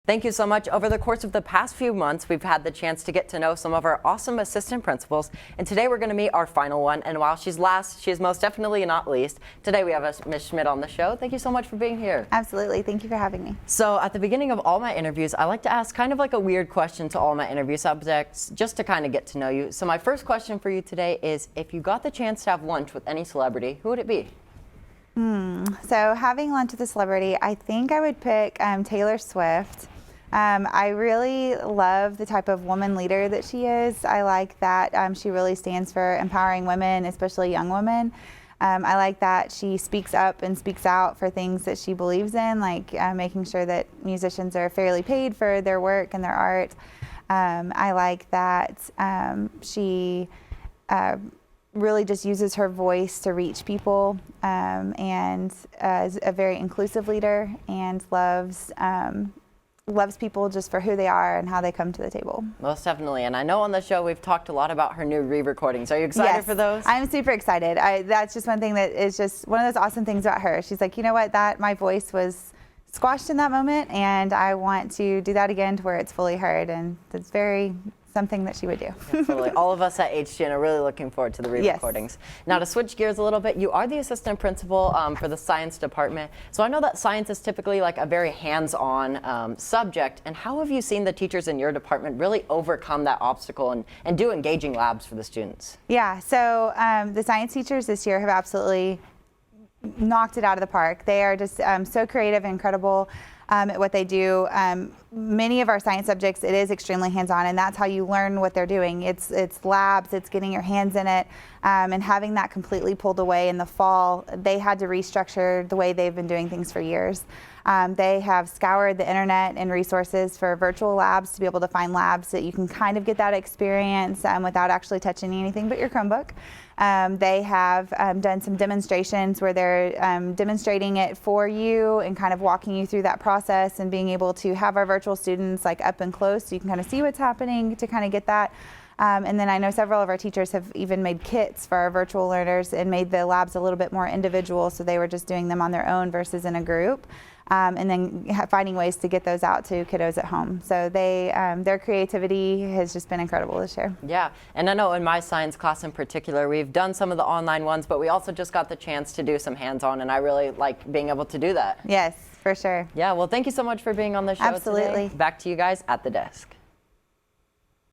Thank you so much. Over the course of the past few months, we've had the chance to get to know some of our awesome assistant principals, and today we're going to meet our final one. And while she's last, she is most definitely not least. Today we have Ms. Schmidt on the show. Thank you so much for being here. Absolutely. Thank you for having me. So at the beginning of all my interviews, I like to ask kind of like a weird question to all my interview subjects, just to kind of get to know you. So my first question for you today is, if you got the chance to have lunch with any celebrity, who would it be? So having lunch with a celebrity, I think I would pick Taylor Swift. I really love the type of woman leader that she is. I like that she really stands for empowering women, especially young women. I like that she speaks up and speaks out for things that she believes in, like making sure that musicians are fairly paid for their work and their art. I like that she really just uses her voice to reach people, and is a very inclusive leader, and loves people just for who they are and how they come to the table. Most definitely. And I know on the show we've talked a lot about her new re-recordings. Are you excited for those? I'm super excited. That's just one thing that is just one of those awesome things about her. She's like, you know what, my voice was squashed in that moment, and I want to do that again to where it's fully heard, and it's very something that she would do. Absolutely. All of us at HGN are really looking forward to the re-recordings. Yes. Now, to switch gears a little bit, you are the assistant principal for the science department. So I know that science is typically like a very hands-on subject. And how have you seen the teachers in your department really overcome that obstacle and do engaging labs for the students? Yeah, so the science teachers this year have absolutely knocked it out of the park. They are just so creative and incredible at what they do. Many of our science subjects, it is extremely hands-on, and that's how you learn what they're doing. It's labs, it's getting your hands in it, and having that completely pulled away in the fall. They had to restructure the way they've been doing things for years. They have scoured the internet and resources for virtual labs to be able to find labs that you can kind of get that experience without actually touching anything but your Chromebook. They have done some demonstrations where they're demonstrating it for you and kind of walking you through that process, and being able to have our virtual students like up and close so you can kind of see what's happening to kind of get that. And then I know several of our teachers have even made kits for our virtual learners and made the labs a little bit more individual, so they were just doing them on their own versus in a group. And then finding ways to get those out to kiddos at home. So their creativity has just been incredible this year. Yeah, and I know in my science class in particular, we've done some of the online ones, but we also just got the chance to do some hands-on, and I really like being able to do that. Yes, for sure. Yeah, well, thank you so much for being on the show Absolutely. today. Back to you guys at the desk.